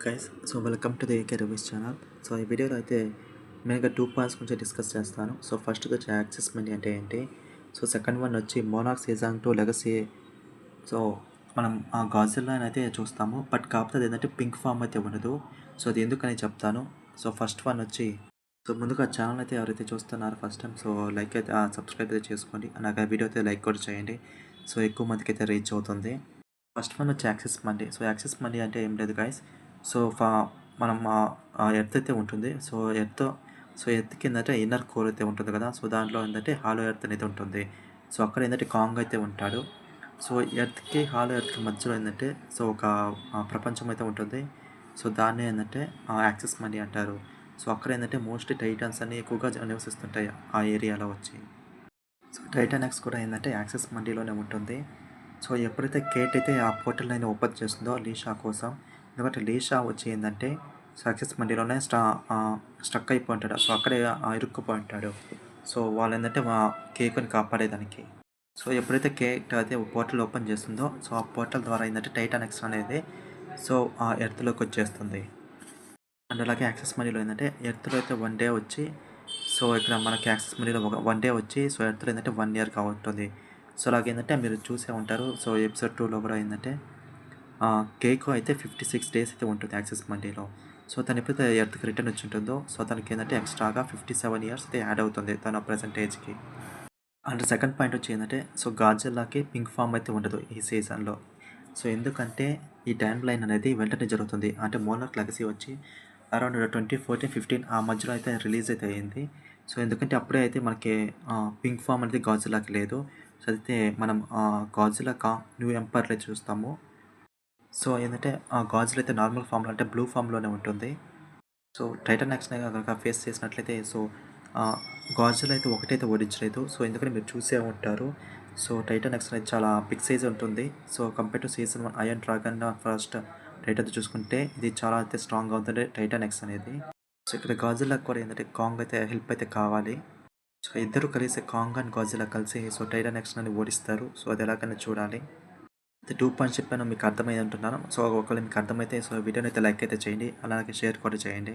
Guys welcome to the AK reviews channel. ఈ వీడియోలో అయితే మెయిన్గా 2 పాయింట్స్ గురించి డిస్కస్ చేస్తాను. ఫస్ట్‌ది వచ్చి యాక్సెస్ మనీ అంటే ఏంటి? సెకండ్ వన్ వచ్చి మోనార్క్ సీజన్ 2 లెగసీ. సో మనం ఆ గాడ్జిల్లాని అయితే చూస్తాము. బట్ కాకపోతే అదేంటంటే పింక్ ఫామ్ అయితే ఉండదు. అది ఎందుకని చెప్తాను. ఫస్ట్ వన్ వచ్చి ముందుగా ఛానల్ అయితే ఎవరైతే చూస్తున్నారో ఫస్ట్ టైం లైక్ అయితే సబ్స్క్రైబ్ అయితే చేసుకోండి. అలాగే వీడియో అయితే లైక్ కూడా చేయండి. ఎక్కువ మందికి అయితే రీచ్ అవుతుంది. ఫస్ట్ వన్ వచ్చి యాక్సెస్ మనీ. యాక్సెస్ మనీ అంటే ఏం లేదు గైస్. సో ఫా మనం ఎర్త్ అయితే ఉంటుంది. ఎర్త్ కిందటే ఇన్నర్ కోర్ అయితే ఉంటుంది కదా. దాంట్లో ఏంటంటే హాలో ఎర్త్ అనేది ఉంటుంది. అక్కడ ఏంటంటే కాంగ్ అయితే ఉంటాడు. ఎర్త్కి హాలో ఎర్త్కి మధ్యలో ఏంటంటే ఒక ప్రపంచం అయితే ఉంటుంది. దాన్ని ఏంటంటే యాక్సెస్ మనీ అంటారు. అక్కడ ఏంటంటే మోస్ట్లీ టైటన్స్ అన్ని ఎక్కువగా నివసిస్తుంటాయి ఆ ఏరియాలో వచ్చి. టైటానెక్స్ కూడా ఏంటంటే యాక్సెస్ మనీలోనే ఉంటుంది. ఎప్పుడైతే కేట్ అయితే ఆ పోర్టల్ని ఓపెన్ చేస్తుందో లీషా కోసం, ఎందుకంటే లీషా వచ్చి ఏంటంటే యాక్సెస్ మనీలోనే స్ట్రక్ అయిపోయి ఉంటాడు. అక్కడే ఇరుక్కుపోయి ఉంటాడు. వాళ్ళు ఏంటంటే కేక్ని కాపాడేదానికి. ఎప్పుడైతే కేట్ అయితే పోర్టల్ ఓపెన్ చేస్తుందో ఆ పోర్టల్ ద్వారా ఏంటంటే టైటానెక్స్ అనేది ఆ ఎర్త్లోకి వచ్చేస్తుంది. అండ్ అలాగే యాక్సెస్ మనీలో ఏంటంటే ఎర్త్లో అయితే 1 డే వచ్చి ఇక్కడ మనకి యాక్సెస్ మనీలో 1 డే వచ్చి ఎర్త్లో ఏంటంటే 1 ఇయర్ ఉంటుంది. అలాగేంటంటే మీరు చూసే ఉంటారు. ఎపిసోడ్ 2లో కూడా ఏంటంటే కేక్ అయితే 56 డేస్ అయితే ఉంటుంది యాక్సెస్ మనీలో. తను ఎప్పుడైతే ఎర్త్కి రిటర్న్ వచ్చి ఉంటుందో తనకి ఏంటంటే ఎక్స్ట్రాగా 57 ఇయర్స్ అయితే యాడ్ అవుతుంది తన ప్రజెంట్ ఏజ్కి. అండ్ సెకండ్ పాయింట్ వచ్చి ఏంటంటే గాడ్జిల్లాకి పింక్ ఫామ్ అయితే ఉండదు ఈ సీజన్లో. ఎందుకంటే ఈ టైం లైన్ అనేది వెంటనే జరుగుతుంది. అంటే మోనార్క్ లెగసీ వచ్చి అరౌండ్ 2014-15 ఆ మధ్యలో అయితే రిలీజ్ అయితే అయింది. ఎందుకంటే అప్పుడే అయితే మనకి పింక్ ఫామ్ అనేది గాడ్జిల్లాకి లేదు. అయితే మనం గాడ్జిల్లా న్యూ ఎంపైర్లో చూస్తాము. ఏంటంటే గాడ్జిల్లా అయితే నార్మల్ ఫామ్లో అంటే బ్లూ ఫామ్లోనే ఉంటుంది. టైటానెక్స్‌ని కనుక ఫేస్ చేసినట్లయితే గాడ్జిల్లా అయితే ఒకటైతే ఓడించలేదు. ఎందుకంటే మీరు చూసే ఉంటారు. టైటానెక్స్ అనేది చాలా బిగ్ సైజ్ ఉంటుంది. Compare to season 1 iron dragon first rate అయితే చూసుకుంటే ఇది చాలా అయితే స్ట్రాంగ్‌గా ఉంటుంది టైటానెక్స్ అనేది. ఇక్కడ గాడ్జిల్లాకి కూడా ఏంటంటే కాంగ్ అయితే హెల్ప్ అయితే కావాలి. ఇద్దరు కలిసి కాంగ్ అండ్ గాడ్జిల్లా కలిసి టైటానెక్స్‌ని ఓడిస్తారు. అది ఎలాగైనా చూడాలి. అయితే 2 పాయింట్స్ చెప్పాను మీకు అర్థమైంది అంటున్నాను. ఒకవేళ మీకు అర్థమైతే వీడియోని అయితే లైక్ అయితే చేయండి. అలాగే షేర్ కూడా చేయండి.